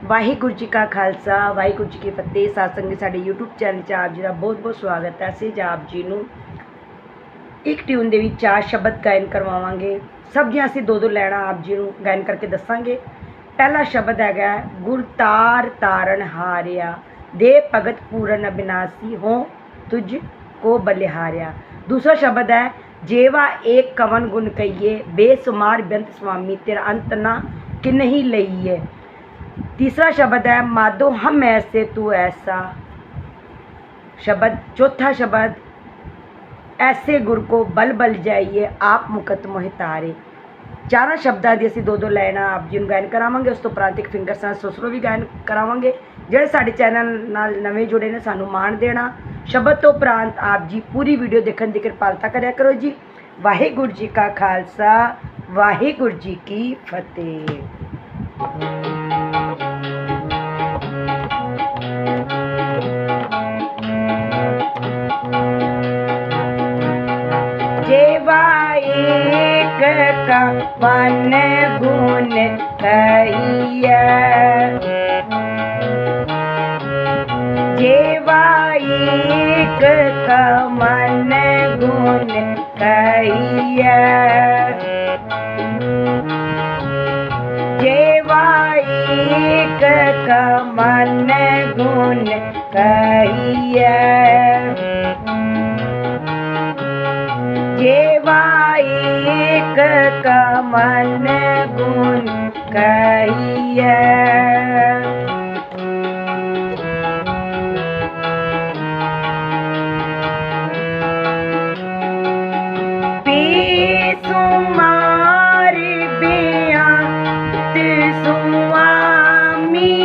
वाहिगुरू जी का खालसा वाहिगुरू जी की फतेह। सत्संग ਦੇ ਸਾਡੇ YouTube ਚੈਨਲ 'ਚ ਆਪ ਜੀ ਦਾ ਬਹੁਤ-ਬਹੁਤ ਸਵਾਗਤ ਹੈ। ਅਸੀਂ ਆਪ ਜੀ ਨੂੰ ਇੱਕ ਟਿਊਨ ਦੇ ਵਿੱਚ 4 ਸ਼ਬਦ ਗਾਇਨ ਕਰਵਾਵਾਂਗੇ। ਸਭ ਦੀਆਂ ਅਸੀਂ 2-2 ਲੈਣਾ ਆਪ ਜੀ ਨੂੰ ਗਾਇਨ ਕਰਕੇ ਦੱਸਾਂਗੇ। ਪਹਿਲਾ ਸ਼ਬਦ ਹੈਗਾ ਗੁਰਤਾਰ ਤਾਰਨ ਹਾਰਿਆ ਦੇ ਭਗਤ ਪੂਰਨ ਅਬਿਨਾਸੀ ਹੋ ਤੁਝ को बलिहारिया। दूसरा शब्द है जेवा एक कवन गुण कहिए बेसुमार बेअंत स्वामी तेरा अंत ना कि नहीं लईए। तीसरा शब्द है माधो हम ऐसे तू ऐसा शब्द। चौथा शब्द ऐसे गुर को बल बल जाइए आप मुकत मोहितारे। चारों शब्दों की असीं 2-2 लाइनां आप जी नूं गायन करावांगे। उस तो उपरांत एक फिंगर सां सुसरो भी गायन करावांगे। ਜਿਹੜੇ ਸਾਡੇ ਚੈਨਲ ਨਾਲ ਨਵੇਂ ਜੁੜੇ ਨੇ ਸਾਨੂੰ ਮਾਣ ਦੇਣਾ। ਸ਼ਬਦ ਤੋਂ ਉਪਰੰਤ ਆਪ ਜੀ ਪੂਰੀ ਵੀਡੀਓ ਦੇਖਣ ਦੀ ਕਿਰਪਾਲਤਾ ਕਰਿਆ ਕਰੋ ਜੀ। ਵਾਹਿਗੁਰੂ ਜੀ ਕਾ ਖਾਲਸਾ ਵਾਹਿਗੁਰੂ ਜੀ ਕੀ ਫਤਿਹ। जेवा एक कवन गुण कहिए जेवा एक कवन गुण कहिए जेवा एक कवन गुण कहिए जेवा एक कवन गुण कहिए बेसुमार बेअंत स्वामी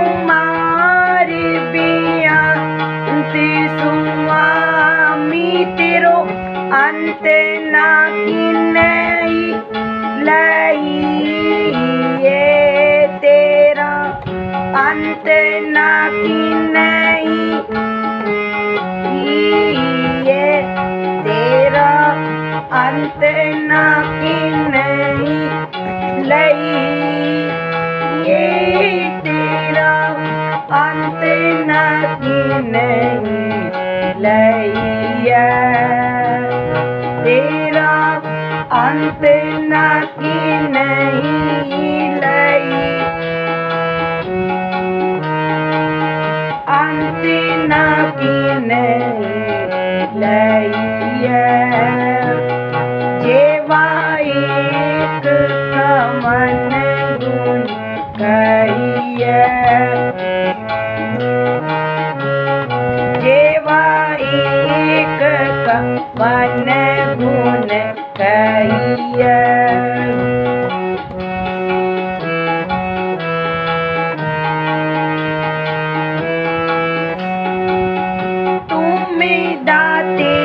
बेसुमार बेअंत स्वामी तेरो अंत ना किन्हीं लईए तेरा अंत ना किन्हीं ये तेरा अंत ना किन्हीं लईए तेरा अंत ना किन्हीं लईए तेरा अंत ना किन्हीं लई अंत ना किन्हीं लईए जेवा एक कवन गुण कहिए जेवा एक कवन गुण कहिए तुम दाते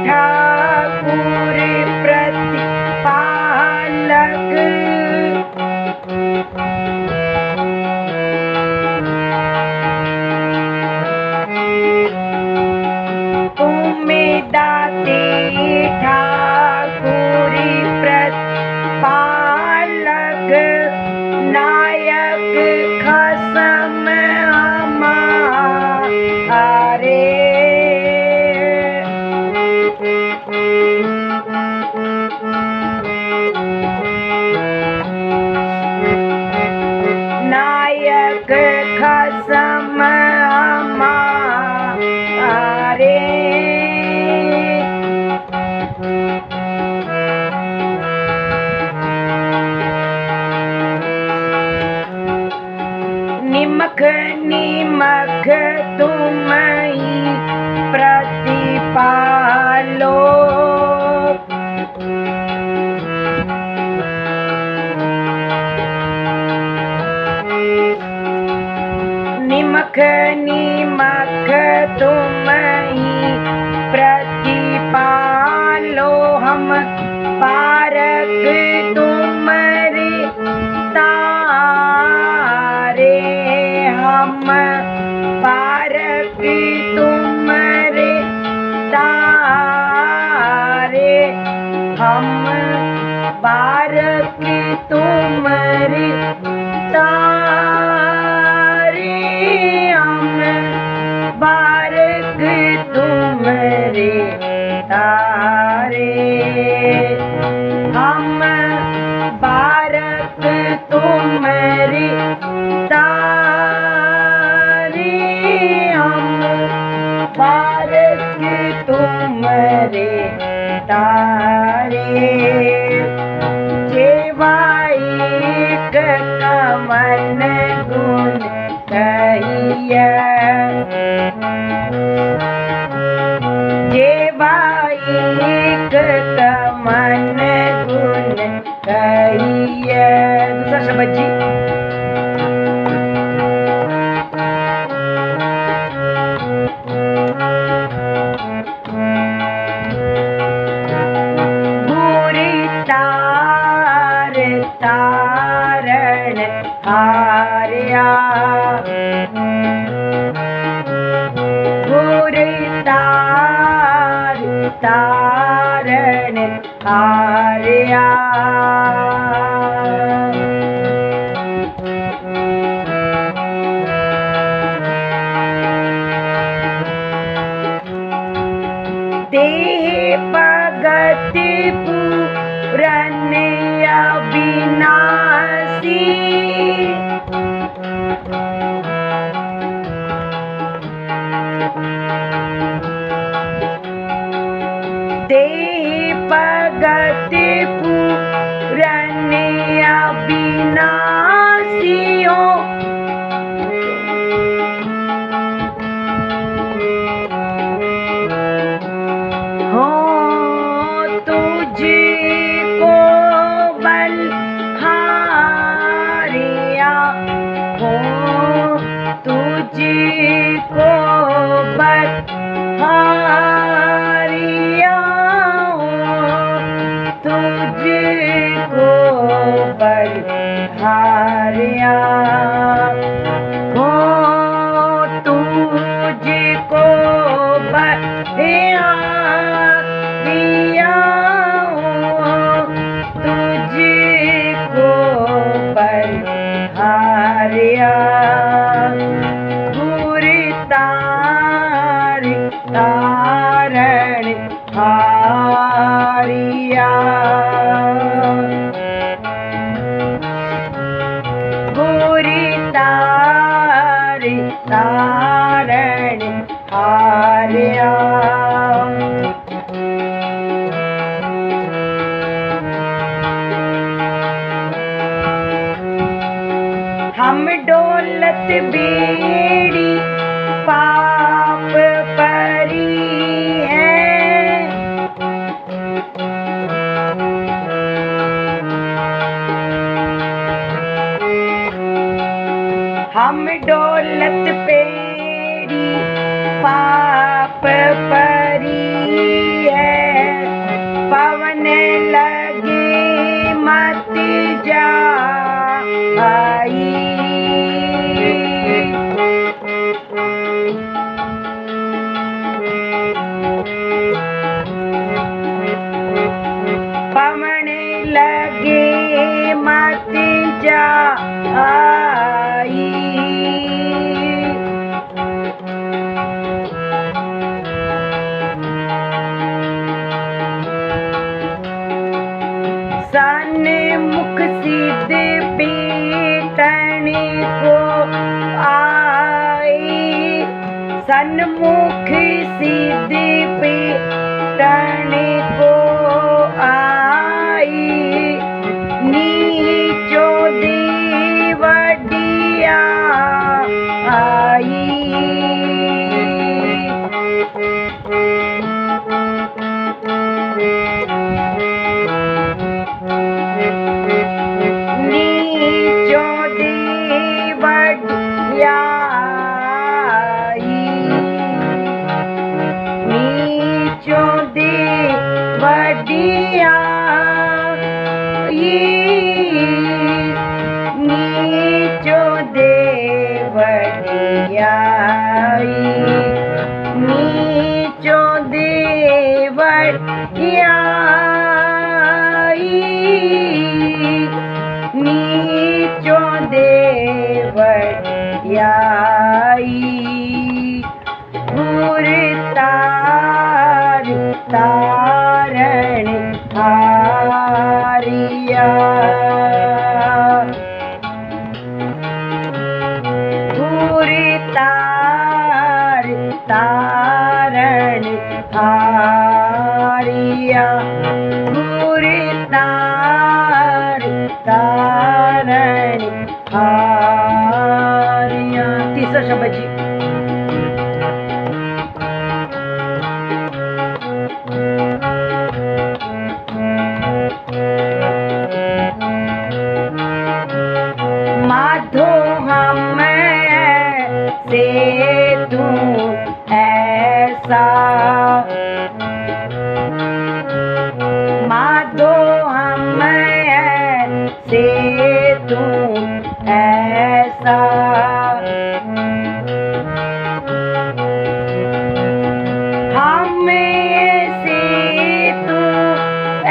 ठाकुर प्रतिपालक तुम दाते ठाकुर प्रतिपालक नायक खसम हमारे नायक खसम हमारे निमख निमख तुम ही प्रतिपालो निमख निमख तुम ही प्रतिपालो हम पारक तुमरे तारे हम हम बारक तुमरे तारे, हम बारक तुमरे तारे, हम बारक तुमरे तारे, हम बारक तुमरे तारे। जेवाइक कमन गुण कहिया, जेवाइक कमन गुण कहिया। दूसरा शब्द जी, तारण हारिया, गुर तारण हारिया। देह भगत पूरन अविनाशी, देह भगत पूरन अविनाशी हो, तुझको बलहारिया हो, तुझको बलहारिया हो, तुझको बलहारिया हो, तुझको बलहारिया हारिया। गुर तारण हारिया, गुर तारण हारिया। हम डोलत बेड़ी पाप परी है, हम डोलत बेड़ी पाप परी है, पवन लगे मत जा आई, पवन लगे मत जा आई, सन्मुख सिद्ध पीटन को आई, सन्मुख सिद्ध पीटन को आई, नीचो देवडिया आई, नीचो देवडिया आई, नीचो देवडिया आई, नीचो देवडिया आई, नीचो देवडिया गुर तार तारण हारिया गुर तार तारण हारिया गुर तार तारण हारिया। तीसरा शब्द जी, माधो हम से तू ऐसा, माधो हम से तू ऐसा, हमें से तू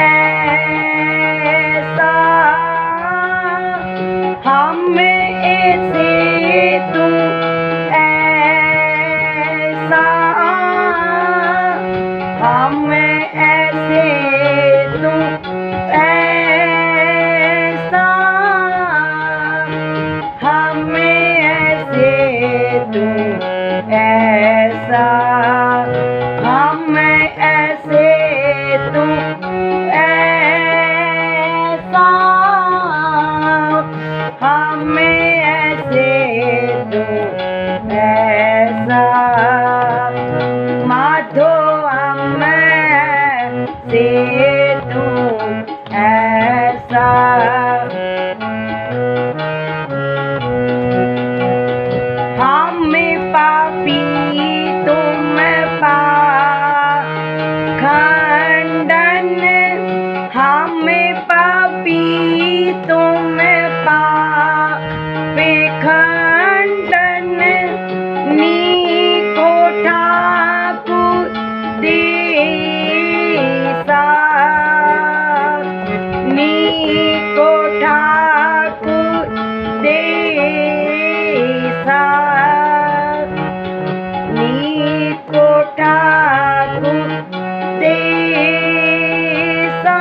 ऐसा, हमें से तू ऐसा, हमें ऐसे तू ऐसा, हमें ऐसे तू ऐसा, हमें ऐसे तू ऐसा, हमें ऐसे तू ऐसा, माधो हम से तू ऐसा, हमें पापी तुम पाखंडन, हमें पापी तुम पाखंडन, नीको ठाकुर देसा, नीको ठाकुर देसा, नीको ठाकुर देसा,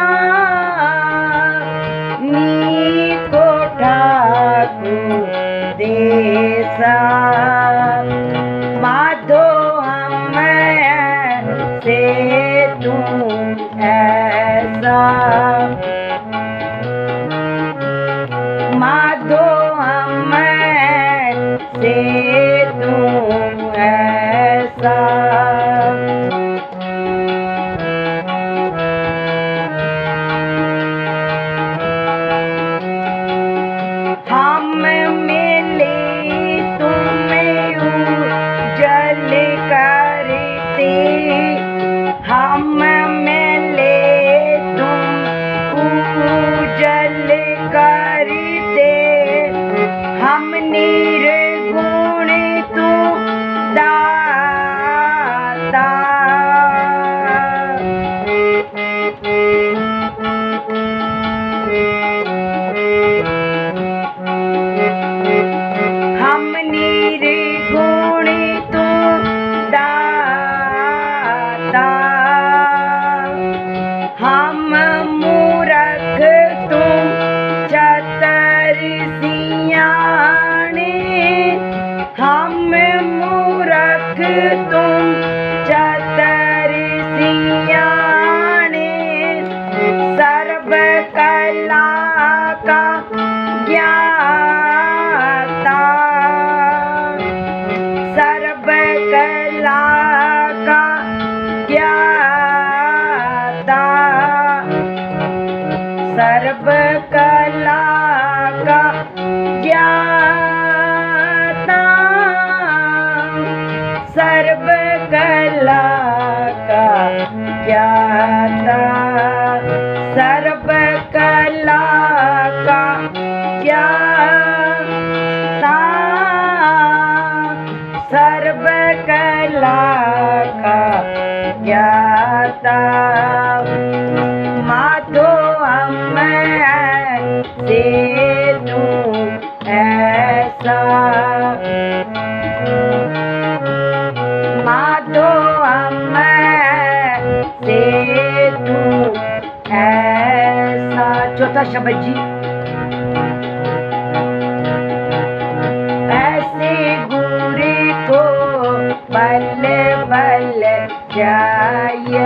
नीको ठाकुर देसा, माधो हम से तू ऐसा, माधो हम से तू ऐसा, हम मिले तुम्हें उजल करते, हम मिले तुम उजल करते, हम निर्गुण तू दाता, हम निर्गुण तू दाता, हम मूरख तुम चतर सियाने, हम मूरख तुम चतर सियाने, सर्व कला का ज्ञाता, सर्व कला का ज्ञाता, सर्व कला का ज्ञाता, सर्व कला का ज्ञाता, सर्व कला का ज्ञाता, सर्व कला का ज्ञाता, माधो हम से तू ऐसा, शब्द जी। ऐसे गुरे को बल्ले बल्ले जाए,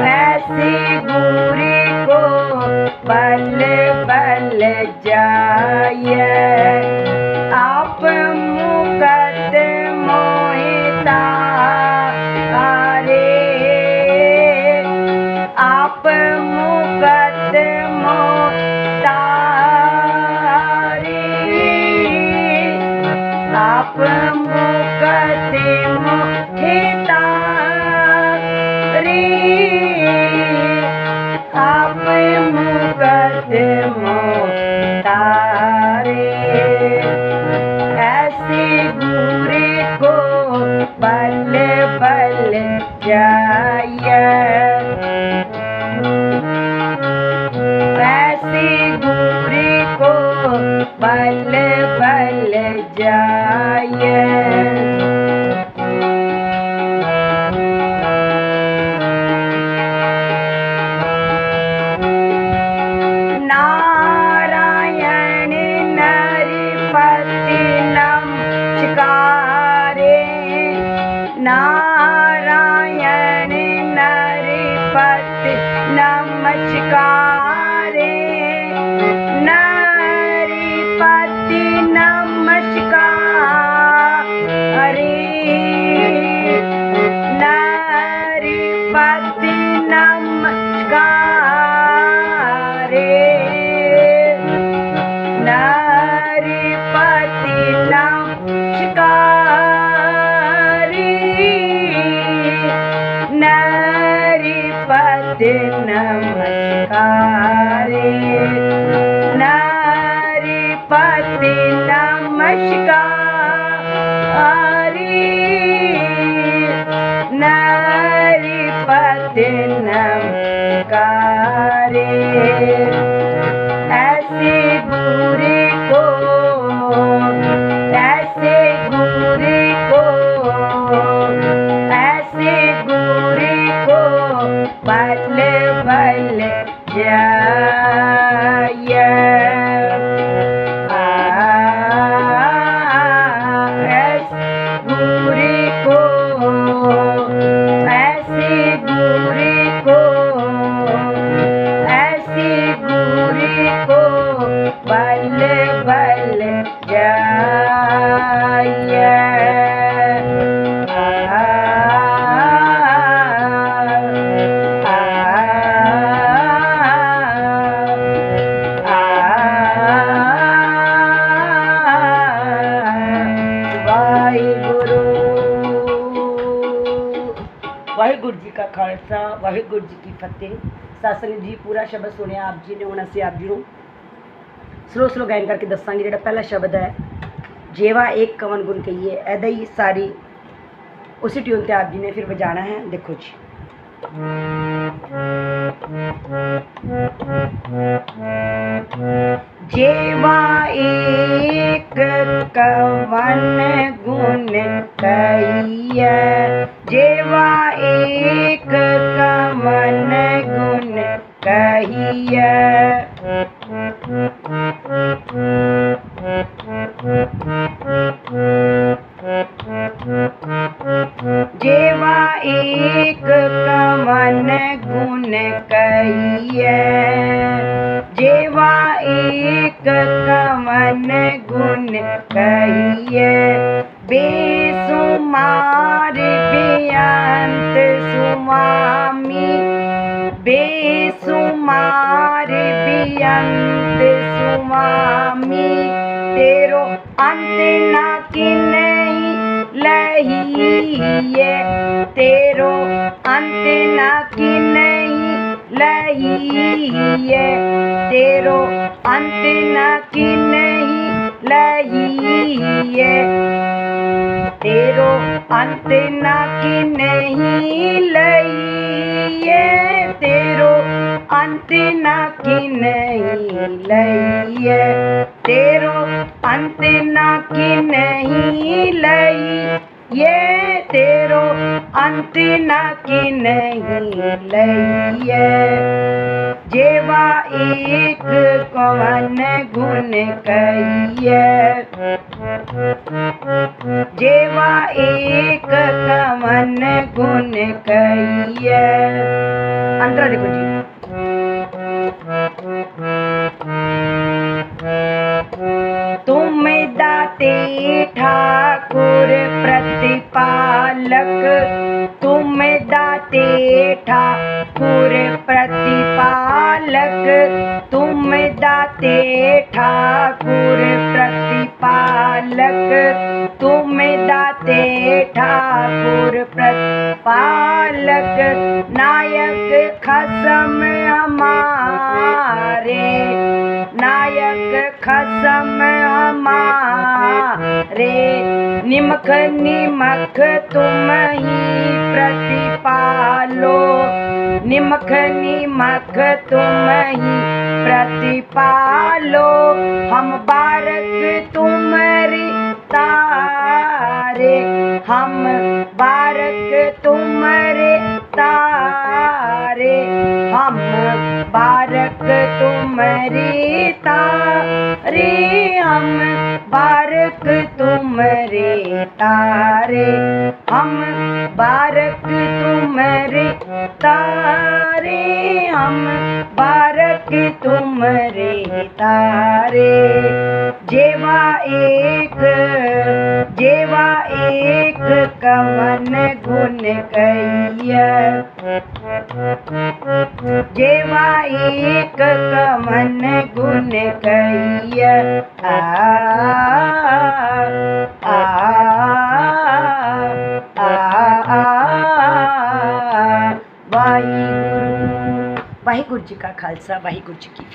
ऐसे गुरे को बल्ले बल्ले जाए। आप मुकद मोहिता रे, आप मुकद मोहिता रे, आप मुकद मोहिता रे, आप मुकद मोहिता रे। ऐसे गुरे को बल्ले बल्ले जाए, ऐसे गुरे को बल्ले बल्ले जाए। नारायण नरपति नमस्कारे, नारायण नरपति नमस्कारे, नरपति नमस्कारे, नरपति नमस्कारे, नरपति नमस्कारे, नरपति नमस्कारे, नरपति नमस्कारे, नरपति नमस्कारे। ऐसे गुरे को, ऐसे गुरे को, ऐसे गुरे को बल्ले बल्ले जाए। ऐसे गुरे को, ऐसे गुरे को, ऐसे गुरे को बल्ले बल्ले जाए। वाहिगुरु जी का खालसा, वाहिगुरु जी की फतेह। सत्संग जी पूरा शब्द सुनिया आप जी ने। हुण असीं आप जी नूं स्लो स्लो गायन करके दसांगे। जिहड़ा पहला शब्द है जेवा एक कवन गुण कहिए, ऐदा ही सारी उसी ट्यून ते आप जी ने फिर बजाना है। देखो जी। जेवा एक कवन गुण कहिए, जेवा एक कवन गुण कहिए, जेवा एक कवन गुण कहिए, जेवा एक कवन गुण कहिए। बेसुमार बेअंत सुमामी, बेसुमार बेअंत सुमामी, तेरो अंत ना किन्हीं लहिए, तेरो अंत ना किन्हीं लहिए, तेरो अंत ना किन्हीं लहिए, तेरो अंत ना किन्हीं लहिए, तेरो अंत ना किन्हीं लहिए, तेरो अंत ना किन्हीं लहिए, तेरो अंत न की नहीं लइए। जेवा एक कवन गुण कहिए, जेवा एक कवन गुण कहिए। अंतरा देखो जी। तुम दाते ठाकुर प्रतिपालक, तुम दाते ठाकुर प्रतिपालक, तुम दाते ठाकुर प्रतिपालक, तुम दाते ठाकुर प्रतिपालक। नायक खसम हमारे, नायक खसम हमारे, निमख निमख तुम ही प्रतिपालो, निमख निमख तुम ही प्रतिपालो। हम बारक तुम्हारी तारे, हम बारक तुम्हारे तारे, हम बारक तुम्हारी तारे, हम बारक तुम्हारे तारे, हम बारक तुम्हारे तारे, हम बारक तुम्हारे तारे। जेवा एक, जेवा एक कवन गुण कहिए, जेवा एक कवन गुण कहिए। आ आ आ वाहिगुरु, वाहिगुरु जी का खालसा, वाहिगुरु जी की